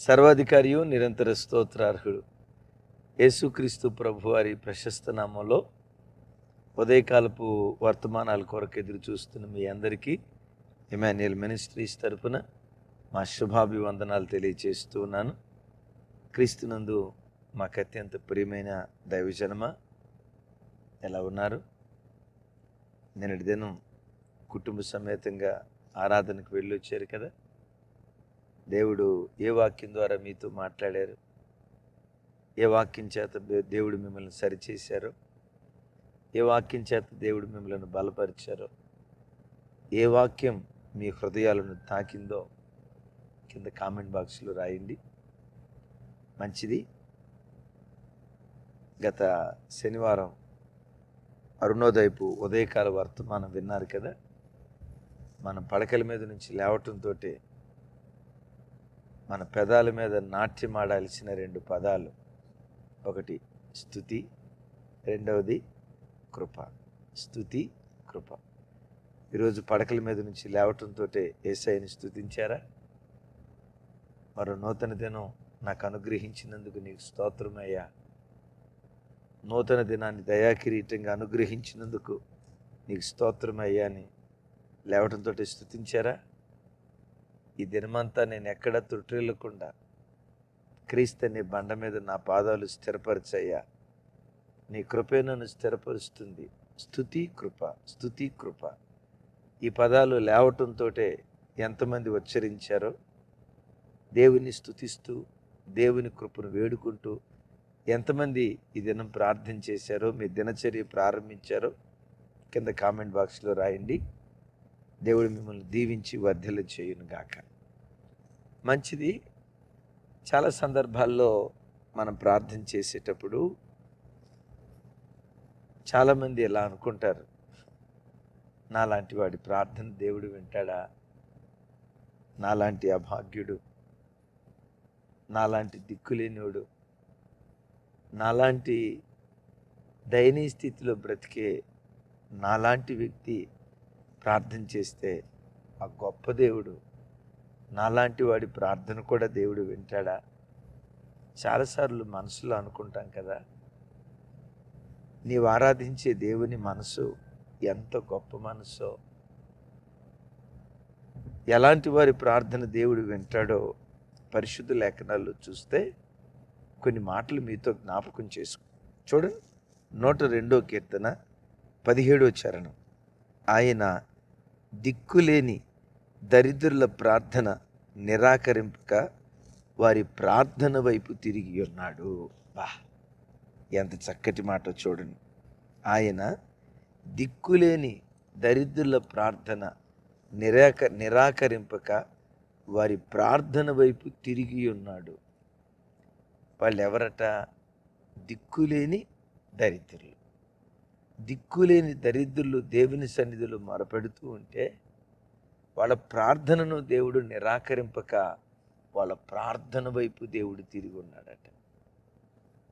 సర్వాధికారియు నిరంతర స్తోత్రార్హుడు యేసుక్రీస్తు ప్రభువారి ప్రశస్త నామంలో ఉదయకాలపు వర్తమానాల కొరకు ఎదురు చూస్తున్న మీ అందరికీ ఇమాన్యుయల్ మినిస్ట్రీస్ తరపున మా శుభాభివందనాలు తెలియజేస్తూ ఉన్నాను. క్రీస్తునందు మాకు అత్యంత ప్రియమైన దైవజనమ, ఎలా ఉన్నారు? నిన్నటి దినం కుటుంబ సమేతంగా ఆరాధనకు వెళ్ళి వచ్చారు కదా. దేవుడు ఏ వాక్యం ద్వారా మీతో మాట్లాడారు? ఏ వాక్యం చేత దేవుడు మిమ్మల్ని సరిచేశారో, ఏ వాక్యం చేత దేవుడు మిమ్మల్ని బలపరిచారో, ఏ వాక్యం మీ హృదయాలను తాకిందో కింద కామెంట్ బాక్స్లో రాయండి. మంచిది. గత శనివారం అరుణోదయపు ఉదయకాల వర్తమానం విన్నారు కదా. మన పడకల మీద నుంచి లేవటంతో మన పెదాల మీద నాట్యమాడాల్సిన రెండు పదాలు, ఒకటి స్తుతి, రెండవది కృప. స్తుతి, కృప. ఈరోజు పడకల మీద నుంచి లేవటంతో యేసయ్యని స్తుతించారా? మరో నూతన దినం నాకు అనుగ్రహించినందుకు నీకు స్తోత్రమయ్యా, నూతన దినాన్ని దయాకిరీటంగా అనుగ్రహించినందుకు నీకు స్తోత్రమయ్యా అని లేవటంతో స్తుతించారా? ఈ దినమంతా నేను ఎక్కడ త్రుట్టిల్లకుండా క్రీస్తు అనే బండ మీద నా పాదాలు స్థిరపరచయ్యా, నీ కృపే నన్ను స్థిరపరుస్తుంది. స్తుతి, కృప, స్తుతి, కృప. ఈ పదాలు లేవటంతో ఎంతమంది ఉచ్చరించారో, దేవుని స్తుతిస్తూ దేవుని కృపను వేడుకుంటూ ఎంతమంది ఈ దినం ప్రార్థన చేశారో, మీ దినచర్య ప్రారంభించారో కింద కామెంట్ బాక్స్లో రాయండి. దేవుడు మిమ్మల్ని దీవించి వర్ధిల్ల చేయును గాక. మంచిది. చాలా సందర్భాల్లో మనం ప్రార్థన చేసేటప్పుడు చాలామంది ఎలా అనుకుంటారు, నాలాంటి వాడి ప్రార్థన దేవుడు వింటాడా? నాలాంటి అభాగ్యుడు, నాలాంటి దిక్కులేనివాడు, నాలాంటి దయనీయ స్థితిలో బ్రతికే నాలాంటి వ్యక్తి ప్రార్థన చేస్తే ఆ గొప్ప దేవుడు నాలాంటి వాడి ప్రార్థన కూడా దేవుడు వింటాడా? చాలాసార్లు మనసులో అనుకుంటాం కదా. నీవు ఆరాధించే దేవుని మనసు ఎంత గొప్ప మనసో, ఎలాంటి వారి ప్రార్థన దేవుడు వింటాడో పరిశుద్ధ లేఖనాల్లో చూస్తే కొన్ని మాటలు మీతో జ్ఞాపకం చేసుకో. చూడండి, 102వ కీర్తన 17వ చరణం. ఆయన దిక్కులేని దరిద్రుల ప్రార్థన నిరాకరింపక వారి ప్రార్థన వైపు తిరిగి ఉన్నాడు. బా, ఎంత చక్కటి మాట చూడండి. ఆయన దిక్కులేని దరిద్రుల ప్రార్థన నిరాకరింపక వారి ప్రార్థన వైపు తిరిగి ఉన్నాడు. వాళ్ళు ఎవరట? దిక్కులేని దరిద్రులు. దిక్కులేని దరిద్రులు దేవుని సన్నిధిలో మొరపెడుతూ ఉంటే వాళ్ళ ప్రార్థనను దేవుడు నిరాకరింపక వాళ్ళ ప్రార్థన వైపు దేవుడు తిరిగి ఉన్నాడట.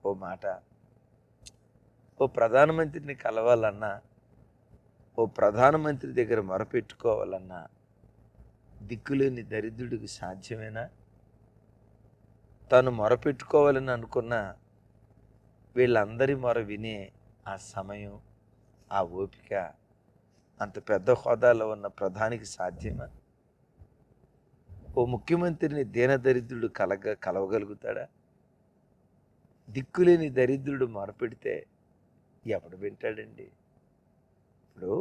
ఓ మాట, ఓ ప్రధానమంత్రిని కలవాలన్నా, ఓ ప్రధానమంత్రి దగ్గర మొరపెట్టుకోవాలన్నా దిక్కులేని దరిద్రుడికి సాధ్యమేనా? తాను మొరపెట్టుకోవాలని అనుకున్న వీళ్ళందరి మొర వినే ఆ సమయం, ఆ ఓపిక అంత పెద్ద హోదాలో ఉన్న ప్రధానికి సాధ్యమా? ఓ ముఖ్యమంత్రిని దీనదరిద్రుడు కలవగలుగుతాడా? దిక్కులేని దరిద్రుడు మొరపెడితే ఎవడు వింటాడండి? ఇప్పుడు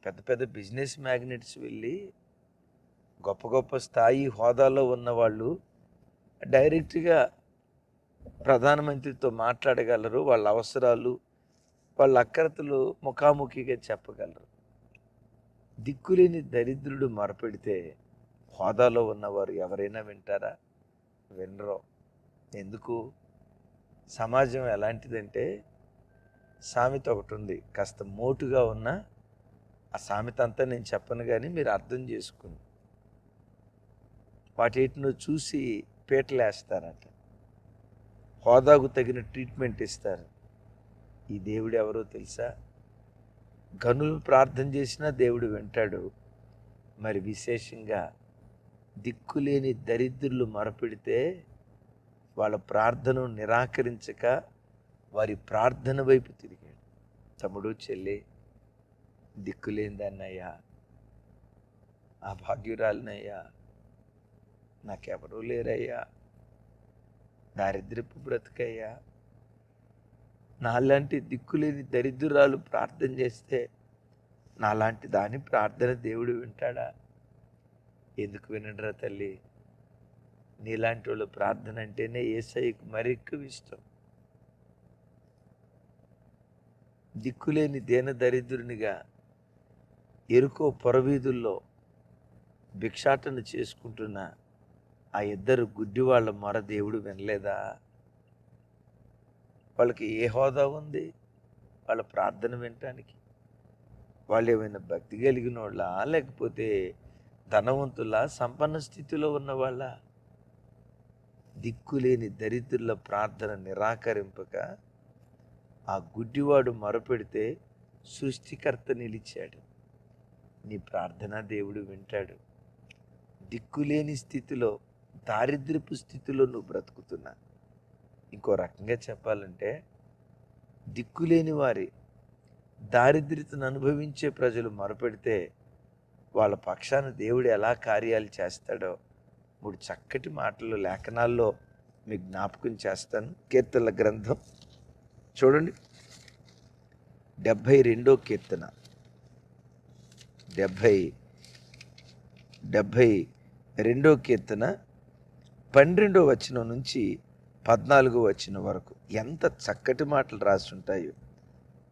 పెద్ద పెద్ద బిజినెస్ మ్యాగ్నెట్స్ వెళ్ళి గొప్ప గొప్ప స్థాయి హోదాలో ఉన్నవాళ్ళు డైరెక్ట్గా ప్రధానమంత్రితో మాట్లాడగలరు. వాళ్ళ అవసరాలు, వాళ్ళ అక్కరతలు ముఖాముఖిగా చెప్పగలరు. దిక్కులేని దరిద్రుడు మొరపెడితే హోదాలో ఉన్నవారు ఎవరైనా వింటారా? వినరు. ఎందుకు? సమాజం ఎలాంటిదంటే, సామెత ఒకటి ఉంది, కాస్త మోటుగా ఉన్న ఆ సామెత అంతా నేను చెప్పను కానీ మీరు అర్థం చేసుకుని వాటిను చూసి పీటలేస్తారట, హోదాకు తగిన ట్రీట్మెంట్ ఇస్తారు. ఈ దేవుడు ఎవరో తెలుసా? గనులు ప్రార్థన చేసినా దేవుడు వింటాడు. మరి విశేషంగా దిక్కులేని దరిద్రులు మొరపెడితే వాళ్ళ ప్రార్థనను నిరాకరించక వారి ప్రార్థన వైపు తిరిగాడు. తమ్ముడు, చెల్లి, దిక్కులేనిదన్నయ్యా, ఆ భాగ్యురాలినయ్యా, నాకెవరూ లేరయ్యా, దారిద్రపు బ్రతుకయ్యా, నాలాంటి దిక్కులేని దరిద్రురాలు ప్రార్థన చేస్తే నాలాంటి దాని ప్రార్థన దేవుడు వింటాడా? ఎందుకు వినడరా తల్లి? నీలాంటి వాళ్ళు ప్రార్థన అంటేనే యేసయ్యకు మరి ఎక్కువ ఇష్టం. దిక్కులేని దేన దరిద్రునిగా ఎరుకో పొరవీధుల్లో భిక్షాటన చేసుకుంటున్న ఆ ఇద్దరు గుడ్డి వాళ్ళ మొర దేవుడు వినలేదా? వాళ్ళకి ఏ హోదా ఉంది వాళ్ళ ప్రార్థన వినటానికి? వాళ్ళు ఏమైనా భక్తి కలిగిన వాళ్ళ, లేకపోతే ధనవంతుల, సంపన్న స్థితిలో ఉన్న వాళ్ళ? దిక్కులేని దరిద్రుల ప్రార్థన నిరాకరింపక ఆ గుడ్డివాడు మొరపెడితే సృష్టికర్త నిలిచాడు. నీ ప్రార్థన దేవుడు వింటాడు. దిక్కులేని స్థితిలో, దారిద్ర్యపు స్థితిలో నువ్వు బ్రతుకుతున్నా. ఇంకో రకంగా చెప్పాలంటే, దిక్కులేని వారి, దారిద్ర్యతను అనుభవించే ప్రజలు మొరపెడితే వాళ్ళ పక్షాన దేవుడు ఎలా కార్యాలు చేస్తాడో 3 చక్కటి మాటలు లేఖనాల్లో మీకు జ్ఞాపకం చేస్తాను. కీర్తనల గ్రంథం చూడండి, 72వ కీర్తన, 72వ కీర్తన 12వ వచనం నుంచి 14వ వచనం వరకు ఎంత చక్కటి మాటలు రాసి ఉంటాయో.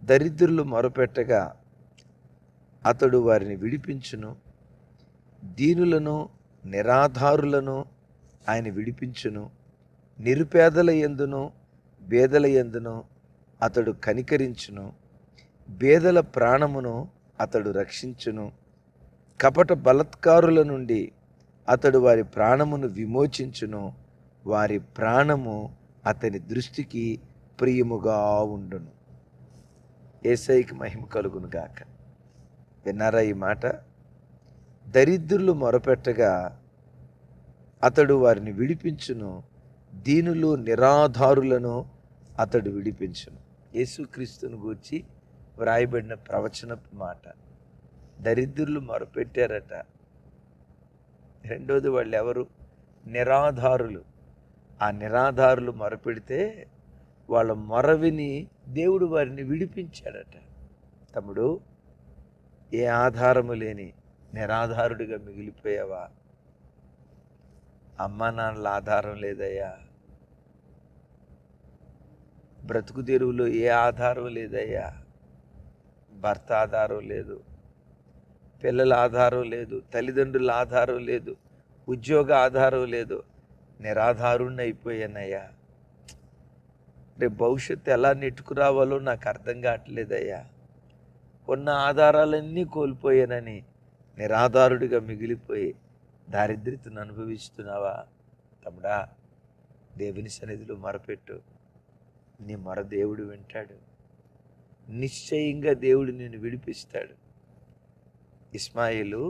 దరిద్రులు మొరపెట్టగా అతడు వారిని విడిపించును, దీనులను నిరాధారులను ఆయన విడిపించును, నిరుపేదల యందును బేదల యందును అతడు కనికరించును, బేదల ప్రాణమును అతడు రక్షించును, కపట బలత్కారుల నుండి అతడు వారి ప్రాణమును విమోచించును, వారి ప్రాణము అతని దృష్టికి ప్రియముగా ఉండును. యేసయ్యకి మహిమ కలుగును గాక. విన్నారా ఈ మాట? దరిద్రులు మొరపెట్టగా అతడు వారిని విడిపించును, దీనులు నిరాధారులను అతడు విడిపించును. యేసుక్రీస్తును గూర్చి వ్రాయబడిన ప్రవచనపు మాట. దరిద్రులు మొరపెట్టారట. రెండోది వాళ్ళు ఎవరు? నిరాధారులు. ఆ నిరాధారులు మొరపెడితే వాళ్ళ మొరవిని దేవుడు వారిని విడిపించాడట. తమ్ముడు, ఏ ఆధారము లేని నిరాధారుడిగా మిగిలిపోయావా? అమ్మా నాన్నల ఆధారం లేదయ్యా, బ్రతుకు తెరువులో ఏ ఆధారం లేదయ్యా, భర్త ఆధారం లేదు, పిల్లల ఆధారం లేదు, తల్లిదండ్రుల ఆధారం లేదు, ఉద్యోగ ఆధారం లేదు, నిరాధారుణ్ణి అయిపోయానయ్యా. రేపు భవిష్యత్తు ఎలా నెట్టుకురావాలో నాకు అర్థం కావట్లేదయ్యా, ఉన్న ఆధారాలన్నీ కోల్పోయానని నిరాధారుడిగా మిగిలిపోయి దారిద్ర్యతను అనుభవిస్తున్నావా? తమ్ముడా, దేవుని సన్నిధిలో మొరపెట్టు. నీ మొర దేవుడు వింటాడు. నిశ్చయంగా దేవుడు నిన్ను విడిపిస్తాడు. ఇస్మాయిలు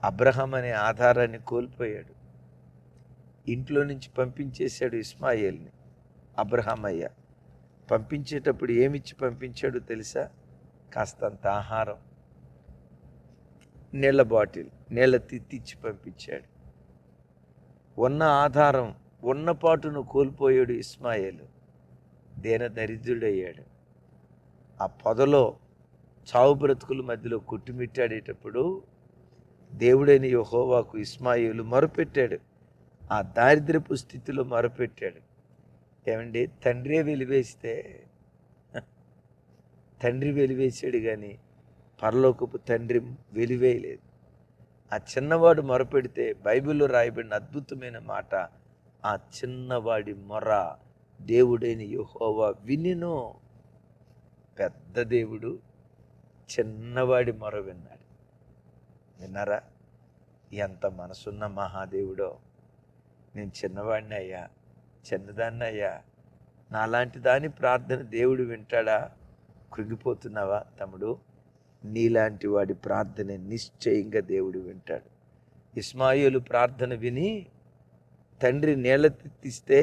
అబ్రహాం అనే ఆధారాన్ని కోల్పోయాడు. ఇంట్లో నుంచి పంపించేశాడు ఇస్మాయిల్ని. అబ్రహాం అయ్య పంపించేటప్పుడు ఏమిచ్చి పంపించాడో తెలుసా? కాస్తంత ఆహారం, నీళ్ళ బాటిల్, నీళ్ళ తిత్తిచ్చి పంపించాడు. ఉన్న ఆధారం, ఉన్న పాటును కోల్పోయాడు ఇస్మాయిలు. దేన దరిద్రుడయ్యాడు. ఆ పొదలో చావు బ్రతుకుల మధ్యలో కొట్టుమిట్టాడేటప్పుడు దేవుడైన యెహోవాకు ఇస్మాయిలు మొరపెట్టాడు. ఆ దారిద్ర్యపు స్థితిలో మొరపెట్టాడు. ఏమండి, తండ్రే వెలివేస్తే, తండ్రి వెలివేశాడు కానీ పరలోకపు తండ్రి వెలివేయలేదు. ఆ చిన్నవాడు మొరపెడితే బైబిల్లో రాయబడిన అద్భుతమైన మాట, ఆ చిన్నవాడి మొర దేవుడైన యెహోవా వినెను. పెద్ద దేవుడు చిన్నవాడి మొర విన్నాడు. విన్నారా? ఎంత మనసున్న మహాదేవుడో. నేను చిన్నవాడిని అయ్యా, చిన్నదాన్ని అయ్యా, నాలాంటి దాని ప్రార్థన దేవుడు వింటాడా? కృంగిపోతున్నావా తమ్ముడు? నీలాంటి వాడి ప్రార్థన నిశ్చయంగా దేవుడు వింటాడు. ఇష్మాయేలు ప్రార్థన విని తండ్రి నీళ్ళతిస్తే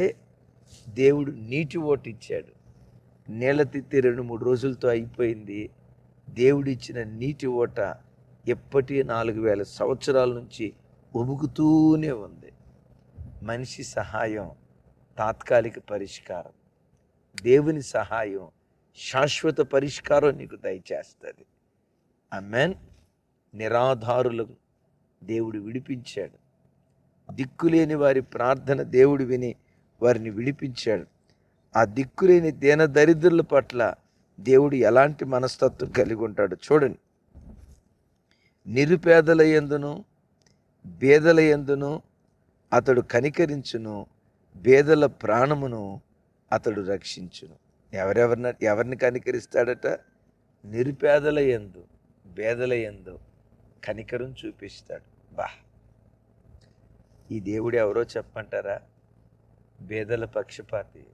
దేవుడు నీటి ఓటు ఇచ్చాడు. నీళ్ళతిత్తి 2-3 రోజులతో అయిపోయింది. దేవుడిచ్చిన నీటి ఓట ఎప్పటి 4000 సంవత్సరాల నుంచి ఉబుకుతూనే ఉంది. మనిషి సహాయం తాత్కాలిక పరిష్కారం, దేవుని సహాయం శాశ్వత పరిష్కారం నీకు దయచేస్తుంది. ఆమేన్. నిరాధారులకు దేవుడు విడిపించాడు. దిక్కులేని వారి ప్రార్థన దేవుడు విని వారిని విడిపించాడు. ఆ దిక్కులేని దీన దరిద్రుల పట్ల దేవుడు ఎలాంటి మనస్తత్వం కలిగి ఉంటాడు చూడండి. నిరుపేదల యందును బేదల యందును అతడు కనికరించును, బేదల ప్రాణమును అతడు రక్షించును. ఎవరిని కనికరిస్తాడట? నిరుపేదల యందు బేదల యందు కనికరం చూపిస్తాడు. ఈ దేవుడు ఎవరో చెప్పంటారా? బేదల పక్షపాతి,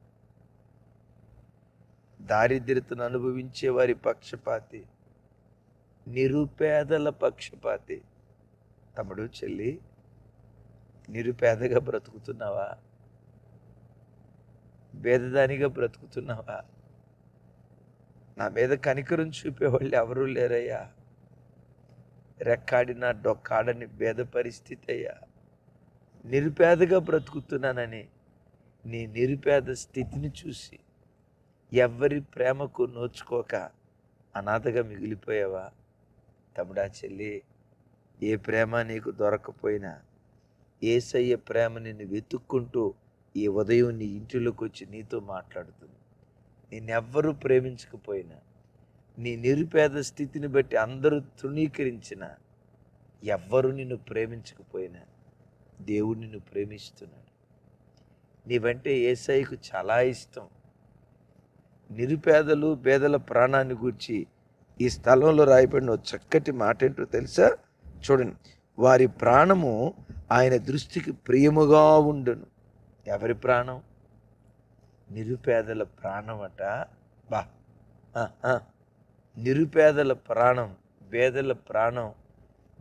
దారిద్ర్యతను అనుభవించే వారి పక్షపాతి, నిరుపేదల పక్షపాతి. తమ్ముడు, చెల్లి, నిరుపేదగా బ్రతుకుతున్నావా? బేదదానిగా బ్రతుకుతున్నావా? నా మీద కనికరం చూపేవాళ్ళు ఎవరూ లేరయ్యా. రెక్కాడిన డొక్కాడని బేద పరిస్థితి అయ్యా. నిరుపేదగా బ్రతుకుతున్నానని నీ నిరుపేద స్థితిని చూసి ఎవ్వరి ప్రేమకు నోచుకోక అనాథగా మిగిలిపోయావా? తమ్ముడా, చెల్లి, ఏ ప్రేమ నీకు దొరకపోయినా యేసయ్య ప్రేమ నిన్ను వెతుక్కుంటూ ఈ ఉదయం నీ ఇంటిలోకి వచ్చి నీతో మాట్లాడుతుంది. నిన్నెవ్వరూ ప్రేమించకపోయినా, నీ నిరుపేద స్థితిని బట్టి అందరూ తృణీకరించిన, ఎవ్వరూ నిన్ను ప్రేమించకపోయినా దేవుడు నిన్ను ప్రేమిస్తున్నాడు. నీవంటే యేసయ్యకు చాలా ఇష్టం. నిరుపేదలు బేదల ప్రాణాన్ని గూర్చి ఈ స్థలంలో రాయబడిన చక్కటి మాట ఏంటో తెలుసా? చూడండి. వారి ప్రాణము ఆయన దృష్టికి ప్రియముగా ఉండును. ఎవరి ప్రాణం? నిరుపేదల ప్రాణం అట. నిరుపేదల ప్రాణం, బేదల ప్రాణం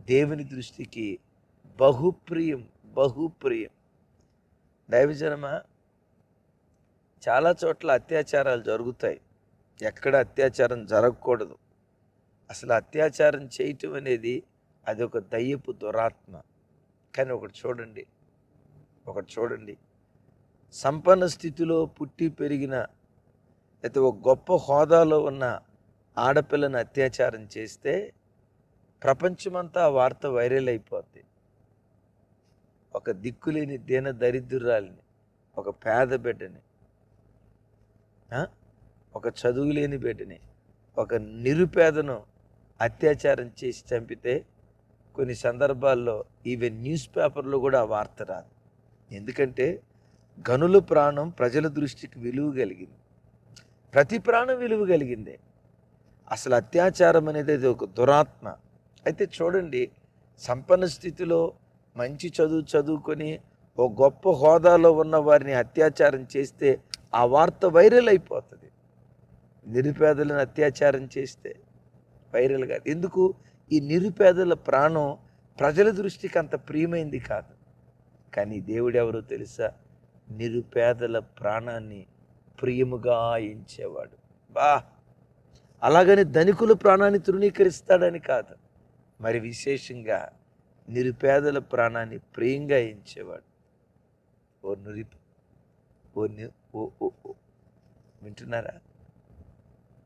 దేవుని దృష్టికి బహుప్రియం. బహుప్రియం. దైవజనమా, చాలా చోట్ల అత్యాచారాలు జరుగుతాయి. ఎక్కడ అత్యాచారం జరగకూడదు. అసలు అత్యాచారం చేయటం అనేది అది ఒక దయ్యపు దురాత్మ. కానీ ఒకటి చూడండి, సంపన్న స్థితిలో పుట్టి పెరిగిన అయితే ఒక గొప్ప హోదాలో ఉన్న ఆడపిల్లని అత్యాచారం చేస్తే ప్రపంచమంతా ఆ వార్త వైరల్ అయిపోద్ది. ఒక దిక్కులేని దీన దరిద్రురాలిని, ఒక పేద బిడ్డని, ఒక చదువులేని బిడ్డని, ఒక నిరుపేదను అత్యాచారం చేసి చంపితే కొన్ని సందర్భాల్లో ఈవెన్ న్యూస్ పేపర్లో కూడా ఆ వార్త రాదు. ఎందుకంటే గనుల ప్రాణం ప్రజల దృష్టికి విలువ కలిగింది. ప్రతి ప్రాణం విలువ కలిగిందే. అసలు అత్యాచారం అనేది అది ఒక దురాత్మ. అయితే చూడండి, సంపన్న స్థితిలో మంచి చదువుకొని ఓ గొప్ప హోదాలో ఉన్న వారిని అత్యాచారం చేస్తే ఆ వార్త వైరల్ అయిపోతుంది. నిరుపేదలను అత్యాచారం చేస్తే వైరల్ కాదు. ఎందుకు? ఈ నిరుపేదల ప్రాణం ప్రజల దృష్టికి అంత ప్రియమైంది కాదు. కానీ దేవుడు ఎవరో తెలుసా? నిరుపేదల ప్రాణాన్ని ప్రియముగా ఎంచేవాడు. అలాగని ధనికుల ప్రాణాన్ని తృణీకరిస్తాడని కాదు, మరి విశేషంగా నిరుపేదల ప్రాణాన్ని ప్రియంగా ఎంచేవాడు. వింటున్నారా?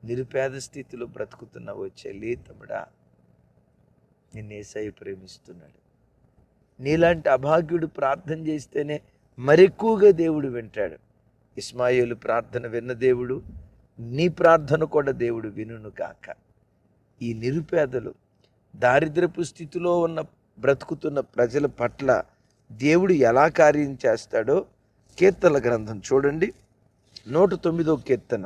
నిరుపేద స్థితిలో బ్రతుకుతున్న ఓ చెల్లి, తమ్ముడా, నిన్ను యేసయ్య ప్రేమిస్తున్నాడు. నీలాంటి అభాగ్యుడు ప్రార్థన చేస్తేనే మరెక్కువగా దేవుడు వింటాడు. ఇష్మాయేలు ప్రార్థన విన్న దేవుడు నీ ప్రార్థన కూడా దేవుడు వినును కాక. ఈ నిరుపేదలు, దారిద్రపు స్థితిలో బ్రతుకుతున్న ప్రజల పట్ల దేవుడు ఎలా కార్యం చేస్తాడో కీర్తనల గ్రంథం చూడండి. 109వ కీర్తన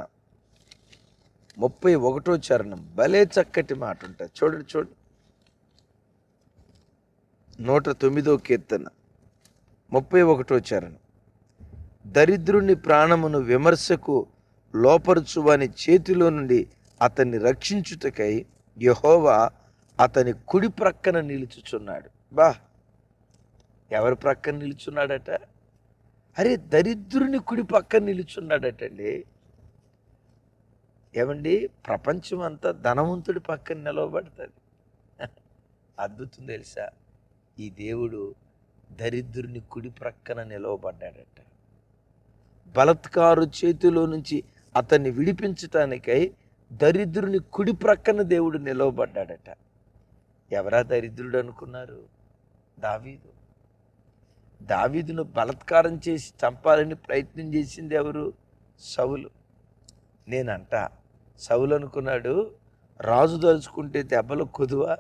31వ చరణం భలే చక్కటి మాట ఉంటుంది. చూడండి. 109వ కీర్తన 31వ చరణం. దరిద్రుని ప్రాణమును విమర్శకు లోపరుచువాని చేతిలో నుండి అతన్ని రక్షించుటకై యెహోవా అతని కుడి ప్రక్కన నిలుచుచున్నాడు. ఎవరి ప్రక్కన నిలుచున్నాడట? అరే, దరిద్రుని కుడి పక్కన నిలుచున్నాడటండి. ఏమండి, ప్రపంచం అంతా ధనవంతుడి పక్కన నిలవబడుతుంది. అద్భుతం తెలుసా? ఈ దేవుడు దరిద్రుని కుడి ప్రక్కన నిలవబడ్డాడట. బలత్కారు చేతిలో నుంచి అతన్ని విడిపించటానికై దరిద్రుని కుడి ప్రక్కన దేవుడు నిలవబడ్డాడట. ఎవరా దరిద్రుడు అనుకున్నారు? దావీదు. దావీదును బలత్కారం చేసి చంపాలని ప్రయత్నం చేసింది ఎవరు? సౌలు. నేనంట, సౌలు అనుకున్నాడు రాజు దలుచుకుంటే దెబ్బలు కొదువా,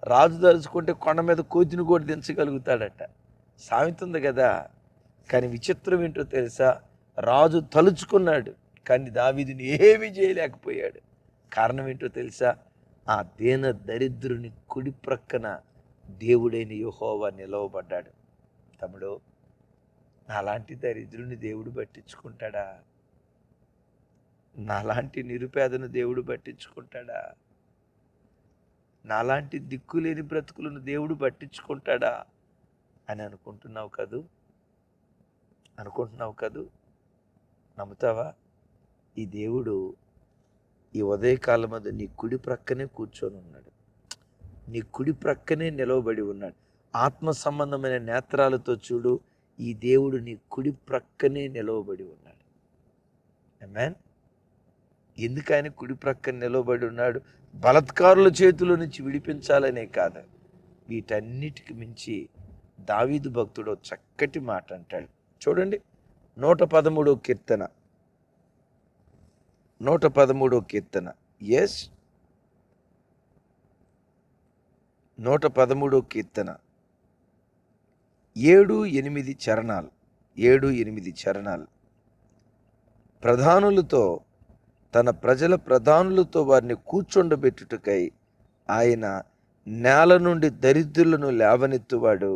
రాజు దలుచుకుంటే కొండ మీద కోతిని కూడా దించగలుగుతాడట. సామెత ఉంది కదా. కానీ విచిత్రం ఏంటో తెలుసా? రాజు తలుచుకున్నాడు, కానీ దావీదుని ఏమీ చేయలేకపోయాడు. కారణం ఏంటో తెలుసా? ఆ దీన దరిద్రుని కుడి ప్రక్కన దేవుడైన యెహోవా నిలవబడ్డాడు. తమ్ముడు, నాలాంటి దరిద్రుని దేవుడు పట్టించుకుంటాడా? నాలాంటి నిరుపేదను దేవుడు పట్టించుకుంటాడా? నాలాంటి దిక్కులేని బ్రతుకులను దేవుడు పట్టించుకుంటాడా అని అనుకుంటున్నావు కదూ? నమ్ముతావా? ఈ దేవుడు ఈ ఉదయకాలం మీద నీ కుడి ప్రక్కనే కూర్చొని ఉన్నాడు. నీ కుడి ప్రక్కనే నిలవబడి ఉన్నాడు. ఆత్మ సంబంధమైన నేత్రాలతో చూడు, ఈ దేవుడు నీ కుడి ప్రక్కనే నిలవబడి ఉన్నాడు. ఆమేన్. ఎందుకు ఆయన కుడి ప్రక్కన నిలవబడి ఉన్నాడు? బలత్కారుల చేతిలో నుంచి విడిపించాలనే కాదు, వీటన్నిటికి మించి దావీదు భక్తుడు చక్కటి మాట అంటాడు. చూడండి, 113వ కీర్తన. 113వ కీర్తన. ఎస్, 113వ కీర్తన 7-8 చరణాలు. 7-8 చరణాలు. ప్రధానులతో, తన ప్రజల ప్రధానులతో వారిని కూర్చొండబెట్టుటకై ఆయన నేల నుండి దరిద్రులను లేవనెత్తువాడు,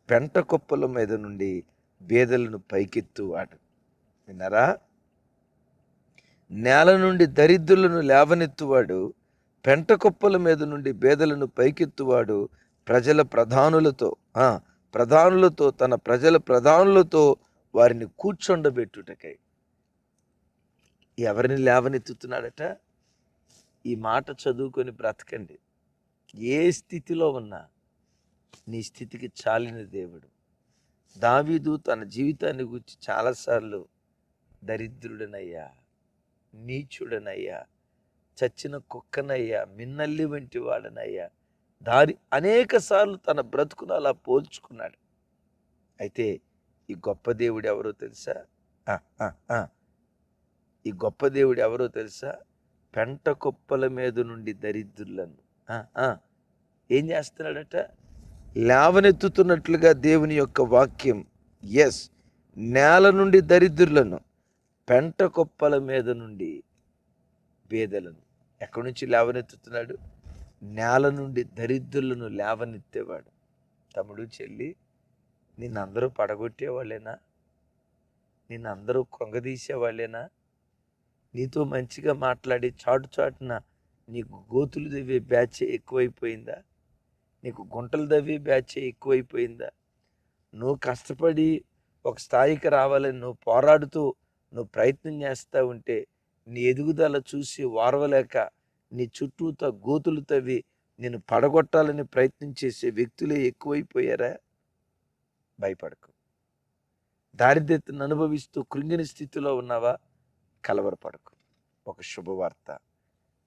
పెంట కుప్పల మీద నుండి బేదలను పైకెత్తువాడు. విన్నారా? నేల నుండి దరిద్రులను లేవనెత్తువాడు, పెంట కుప్పల మీద నుండి బేదలను పైకెత్తువాడు, ప్రధానులతో తన ప్రజల ప్రధానులతో వారిని కూర్చొండబెట్టుటకై. ఎవరిని లేవనెత్తుతున్నాడట? ఈ మాట చదువుకొని బ్రతకండి. ఏ స్థితిలో ఉన్నా నీ స్థితికి చాలిన దేవుడు. దావీదు తన జీవితాన్ని గురించి చాలాసార్లు దరిద్రుడనయ్యా, నీచుడనయ్యా, చచ్చిన కుక్కనయ్యా, మిన్నల్లి వంటి వాడనయ్యా, అనేక సార్లు తన బ్రతుకును అలా పోల్చుకున్నాడు. అయితే ఈ గొప్ప దేవుడు ఎవరో తెలుసా? ఈ గొప్ప దేవుడు ఎవరో తెలుసా? పెంట కుప్పల మీద నుండి దరిద్రులను ఏం చేస్తున్నాడట? లేవనెత్తుతున్నట్లుగా దేవుని యొక్క వాక్యం. ఎస్, నేల నుండి దరిద్రులను, పెంట కుప్పల మీద నుండి బేదలను. ఎక్కడి నుంచి లేవనెత్తుతున్నాడు? నేల నుండి దరిద్రులను లేవనెత్తేవాడు. తమ్ముడు, చెల్లి, నిన్నందరూ పడగొట్టేవాళ్ళేనా? నిన్నందరూ కృంగదీసేవాళ్ళేనా? నీతో మంచిగా మాట్లాడి చాటున నీకు గోతులు దవ్వే బ్యాచ్ ఎక్కువైపోయిందా? నీకు గుంటలు దవ్వే బ్యాచ్ ఎక్కువైపోయిందా? నువ్వు కష్టపడి ఒక స్థాయికి రావాలని నువ్వు పోరాడుతూ నువ్వు ప్రయత్నం చేస్తూ ఉంటే నీ ఎదుగుదల చూసి వారవలేక నీ చుట్టూతో గోతులు తవ్వి నేను పడగొట్టాలని ప్రయత్నం చేసే వ్యక్తులే ఎక్కువైపోయారా? భయపడకు. దారిద్ర్యతను అనుభవిస్తూ కృంగిన స్థితిలో ఉన్నావా? కలవరపడకు. ఒక శుభవార్త,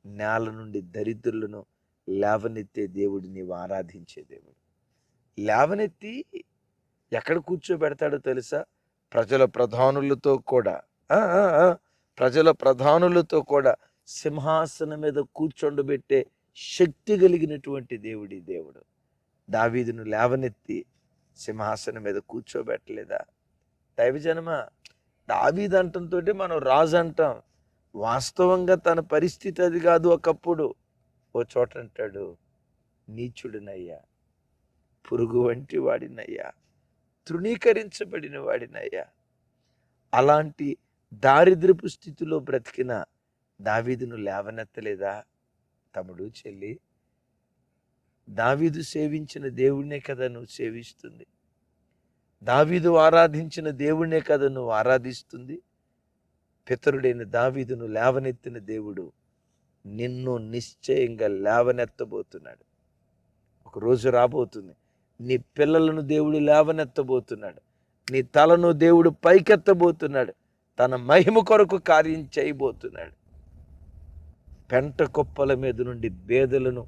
నేల నుండి దరిద్రులను లేవనెత్తే దేవుడు నీవు ఆరాధించే దేవుడు. లేవనెత్తి ఎక్కడ కూర్చోబెడతాడో తెలుసా? ప్రజల ప్రధానులతో కూడా సింహాసనం మీద కూర్చొండబెట్టే శక్తి కలిగినటువంటి దేవుడి దేవుడు. దావీదును లేవనెత్తి సింహాసనం మీద కూర్చోబెట్టలేదా? దైవజనమా, దావీదు అంటంతో మనం రాజు అంటాం. వాస్తవంగా తన పరిస్థితి అది కాదు. ఒకప్పుడు ఓ చోట అంటాడు, నీచుడినయ్యా, పురుగు వంటి వాడినయ్యా, తృణీకరించబడిన వాడినయ్యా. అలాంటి దారిద్రపు స్థితిలో బ్రతికిన దావీదును లేవనెత్తలేదా? తమ్ముడు, చెల్లి, దావీదు సేవించిన దేవుడినే కదా నువ్వు సేవిస్తుంది. దావీదు ఆరాధించిన దేవుడినే కదా నువ్వు ఆరాధిస్తుంది. పితరుడైన దావీదును లేవనెత్తిన దేవుడు నిన్ను నిశ్చయంగా లేవనెత్తబోతున్నాడు. ఒక రోజు రాబోతుంది, నీ పిల్లలను దేవుడు లేవనెత్తబోతున్నాడు. నీ తలను దేవుడు పైకెత్తబోతున్నాడు. తన మహిమ కొరకు కార్యం చేయబోతున్నాడు. పెంట కుప్పల మీద నుండి బేదలను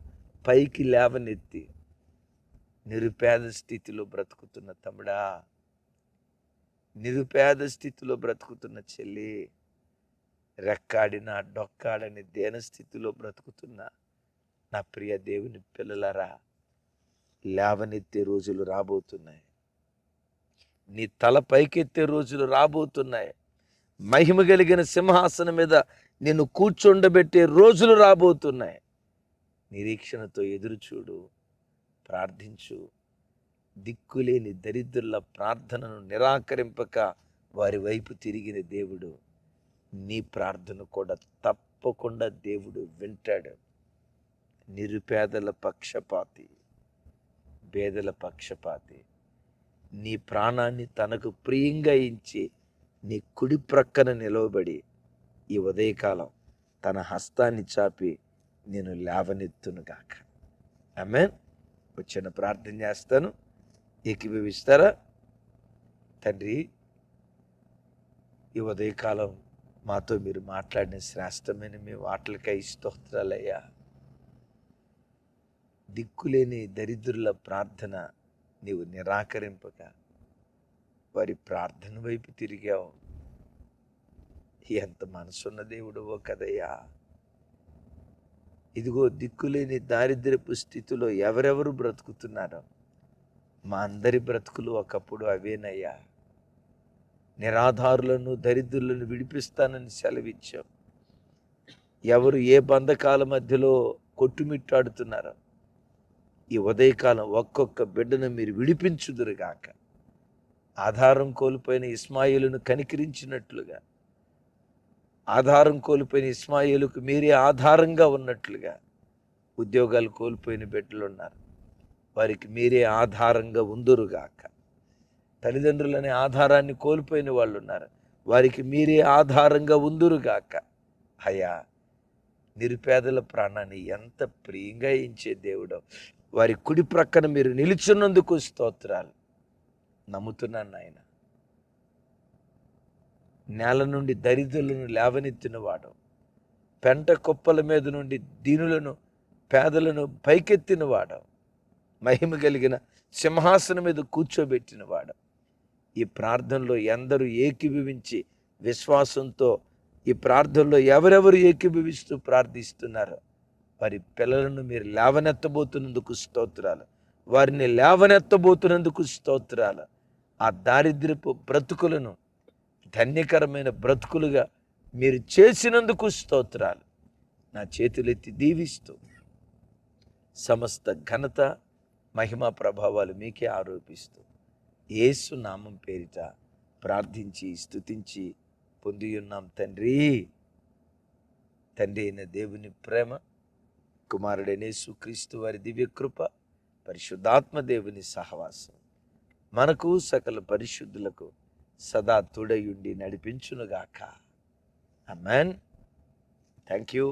పైకి లేవనెత్తి, నిరుపేద స్థితిలో బ్రతుకుతున్న తమ్ముడా, నిరుపేద స్థితిలో బ్రతుకుతున్న చెల్లి, రెక్కాడిన డొక్కాడని దేన స్థితిలో బ్రతుకుతున్న నా ప్రియ దేవుని పిల్లలారా, లేవనెత్తే రోజులు రాబోతున్నాయి. నీ తల పైకెత్తే రోజులు రాబోతున్నాయి. మహిమ కలిగిన సింహాసనం మీద నిన్ను కూర్చోండబెట్టే రోజులు రాబోతున్నాయి. నిరీక్షణతో ఎదురు చూడు, ప్రార్థించు. దిక్కులేని దరిద్రుల ప్రార్థనను నిరాకరింపక వారి వైపు తిరిగిన దేవుడు నీ ప్రార్థన కూడా తప్పకుండా దేవుడు వింటాడు. నిరుపేదల పక్షపాతి, పేదల పక్షపాతి, నీ ప్రాణాన్ని తనకు ప్రియంగా ఇచ్చి నీ కుడి ప్రక్కన నిలవబడి ఈ ఉదయకాలం తన హస్తాన్ని చాపి నేను లేవనెత్తునుగాక. ఆమేన్. వచ్చిన ప్రార్థన చేస్తాను, ఏకీభవిస్తారా? తండ్రి, ఈ ఉదయకాలం మాతో మీరు మాట్లాడిన శ్రేష్టమైన మీ వాటలకై స్తోత్రాలయ్యా. దిక్కులేని దరిద్రుల ప్రార్థన నీవు నిరాకరింపక వారి ప్రార్థన వైపు తిరిగావు. ఎంత మనసున్న దేవుడవో కదయ్యా. ఇదిగో దిక్కులేని దారిద్ర్యపు స్థితిలో ఎవరెవరు బ్రతుకుతున్నారో మా అందరి బ్రతుకులు ఒకప్పుడు అవేనయ్యా. నిరాధారులను దరిద్రులను విడిపిస్తానని సెలవిచ్చావు. ఎవరు ఏ బంధకాల మధ్యలో కొట్టుమిట్టాడుతున్నారో ఈ ఉదయకాలం ఒక్కొక్క బిడ్డను మీరు విడిపించుదురుగాక. ఆధారం కోల్పోయిన ఇస్మాయిలును కనికరించినట్లుగా, ఆధారం కోల్పోయిన ఇస్మాయిలుకు మీరే ఆధారంగా ఉన్నట్లుగా, ఉద్యోగాలు కోల్పోయిన బిడ్డలు ఉన్నారు, వారికి మీరే ఆధారంగా ఉందురుగాక. తల్లిదండ్రులనే ఆధారాన్ని కోల్పోయిన వాళ్ళు ఉన్నారు, వారికి మీరే ఆధారంగా ఉందురుగాక. అయ్యా, నిరుపేదల ప్రాణాన్ని ఎంత ప్రియంగా ఇచ్చే దేవుడో, వారి కుడి ప్రక్కన మీరు నిలుచున్నందుకు స్తోత్రాలు. నమ్ముతున్నాను నాయన. నేల నుండి దరిద్రులను లేవనెత్తినవాడు, పెంట కుప్పల మీద నుండి దీనులను పేదలను పైకెత్తినవాడు, మహిమ కలిగిన సింహాసనం మీద కూర్చోబెట్టినవాడు. ఈ ప్రార్థనలో ఎందరూ ఏకీభవించి విశ్వాసంతో ఈ ప్రార్థనలో ఎవరెవరు ఏకీభవిస్తూ ప్రార్థిస్తున్నారో వారి పిల్లలను మీరు లేవనెత్తబోతున్నందుకు స్తోత్రాలు. వారిని లేవనెత్తబోతున్నందుకు స్తోత్రాలు. ఆ దారిద్ర్యపు బ్రతుకులను ధన్యకరమైన బ్రతుకులుగా మీరు చేసినందుకు స్తోత్రాలు. నా చేతులెత్తి దీవిస్తూ సమస్త ఘనత మహిమా ప్రభావాలు మీకే ఆరోపిస్తూ యేసు నామం పేరిట ప్రార్థించి స్తుతించి పొంది ఉన్నాం తండ్రి. తండ్రి అయిన దేవుని ప్రేమ, కుమారుడైన యేసుక్రీస్తు వారి దివ్యకృప, పరిశుద్ధాత్మ దేవుని సహవాసం మనకు సకల పరిశుద్ధులకు సదా తోడయుండి నడిపించునుగాక. ఆమేన్. Thank you.